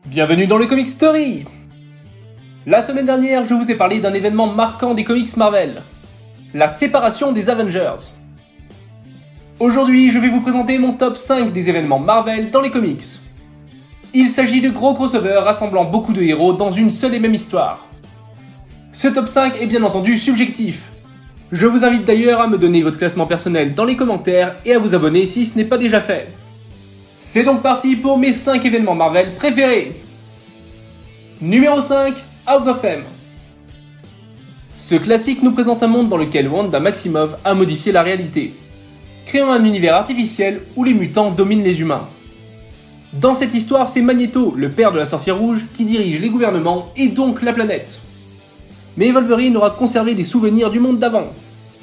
Bienvenue dans le Comic Story. La semaine dernière, je vous ai parlé d'un événement marquant des comics Marvel, la séparation des Avengers. Aujourd'hui, je vais vous présenter mon top 5 des événements Marvel dans les comics. Il s'agit de gros crossovers rassemblant beaucoup de héros dans une seule et même histoire. Ce top 5 est bien entendu subjectif. Je vous invite d'ailleurs à me donner votre classement personnel dans les commentaires et à vous abonner si ce n'est pas déjà fait. C'est donc parti pour mes 5 événements Marvel préférés. Numéro 5, House of M. Ce classique nous présente un monde dans lequel Wanda Maximoff a modifié la réalité, créant un univers artificiel où les mutants dominent les humains. Dans cette histoire, c'est Magneto, le père de la sorcière rouge, qui dirige les gouvernements et donc la planète. Mais Wolverine aura conservé des souvenirs du monde d'avant,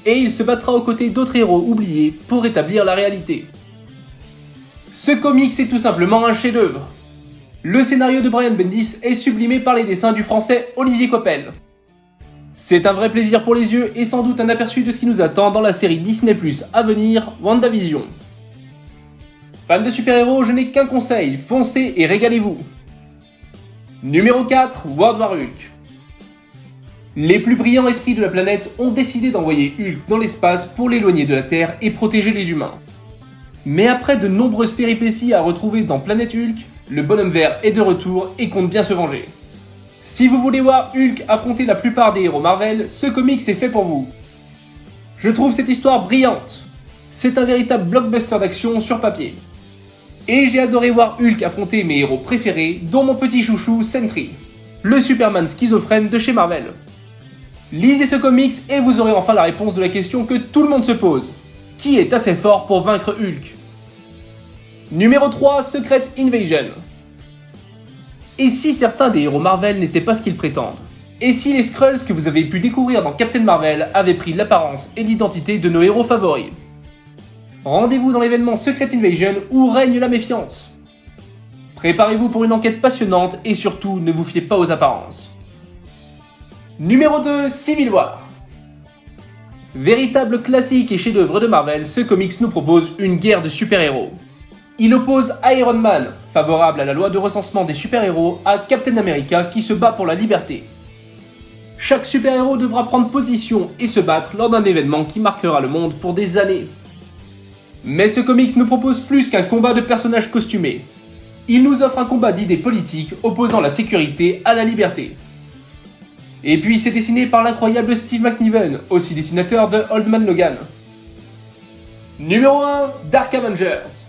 et il se battra aux côtés d'autres héros oubliés pour rétablir la réalité. Ce comics est tout simplement un chef-d'œuvre. Le scénario de Brian Bendis est sublimé par les dessins du français Olivier Coipel. C'est un vrai plaisir pour les yeux et sans doute un aperçu de ce qui nous attend dans la série Disney+ à venir, WandaVision. Fans de super-héros, je n'ai qu'un conseil, foncez et régalez-vous. Numéro 4, World War Hulk. Les plus brillants esprits de la planète ont décidé d'envoyer Hulk dans l'espace pour l'éloigner de la Terre et protéger les humains. Mais après de nombreuses péripéties à retrouver dans Planète Hulk, le bonhomme vert est de retour et compte bien se venger. Si vous voulez voir Hulk affronter la plupart des héros Marvel, ce comics est fait pour vous. Je trouve cette histoire brillante. C'est un véritable blockbuster d'action sur papier. Et j'ai adoré voir Hulk affronter mes héros préférés, dont mon petit chouchou Sentry, le Superman schizophrène de chez Marvel. Lisez ce comics et vous aurez enfin la réponse de la question que tout le monde se pose. Qui est assez fort pour vaincre Hulk? Numéro 3, Secret Invasion. Et si certains des héros Marvel n'étaient pas ce qu'ils prétendent? Et si les Skrulls que vous avez pu découvrir dans Captain Marvel avaient pris l'apparence et l'identité de nos héros favoris? Rendez-vous dans l'événement Secret Invasion où règne la méfiance. Préparez-vous pour une enquête passionnante et surtout ne vous fiez pas aux apparences. Numéro 2, Civil War. Véritable classique et chef-d'œuvre de Marvel, ce comics nous propose une guerre de super-héros. Il oppose Iron Man, favorable à la loi de recensement des super-héros, à Captain America qui se bat pour la liberté. Chaque super-héros devra prendre position et se battre lors d'un événement qui marquera le monde pour des années. Mais ce comics nous propose plus qu'un combat de personnages costumés. Il nous offre un combat d'idées politiques opposant la sécurité à la liberté. Et puis c'est dessiné par l'incroyable Steve McNiven, aussi dessinateur de Old Man Logan. Numéro 1, Dark Avengers.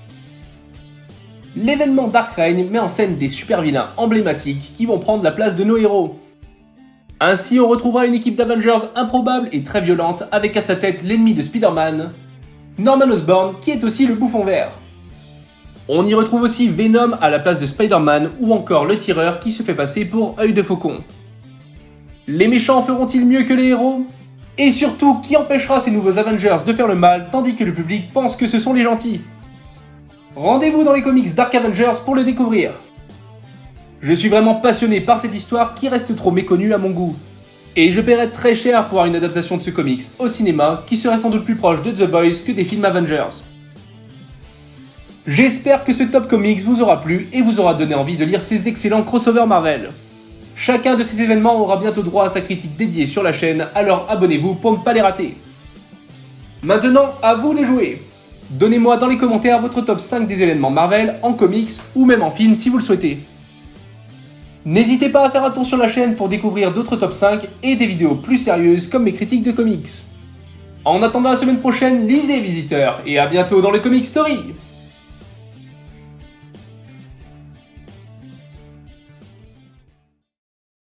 L'événement Dark Reign met en scène des super vilains emblématiques qui vont prendre la place de nos héros. Ainsi on retrouvera une équipe d'Avengers improbable et très violente avec à sa tête l'ennemi de Spider-Man, Norman Osborn qui est aussi le bouffon vert. On y retrouve aussi Venom à la place de Spider-Man ou encore le tireur qui se fait passer pour œil de faucon. Les méchants feront-ils mieux que les héros? Et surtout, qui empêchera ces nouveaux Avengers de faire le mal tandis que le public pense que ce sont les gentils? Rendez-vous dans les comics Dark Avengers pour le découvrir. Je suis vraiment passionné par cette histoire qui reste trop méconnue à mon goût. Et je paierais très cher pour avoir une adaptation de ce comics au cinéma qui serait sans doute plus proche de The Boys que des films Avengers. J'espère que ce top comics vous aura plu et vous aura donné envie de lire ces excellents crossovers Marvel. Chacun de ces événements aura bientôt droit à sa critique dédiée sur la chaîne, alors abonnez-vous pour ne pas les rater. Maintenant, à vous de jouer. Donnez-moi dans les commentaires votre top 5 des événements Marvel en comics ou même en film si vous le souhaitez. N'hésitez pas à faire un tour sur la chaîne pour découvrir d'autres top 5 et des vidéos plus sérieuses comme mes critiques de comics. En attendant la semaine prochaine, lisez visiteurs et à bientôt dans le Comic Story.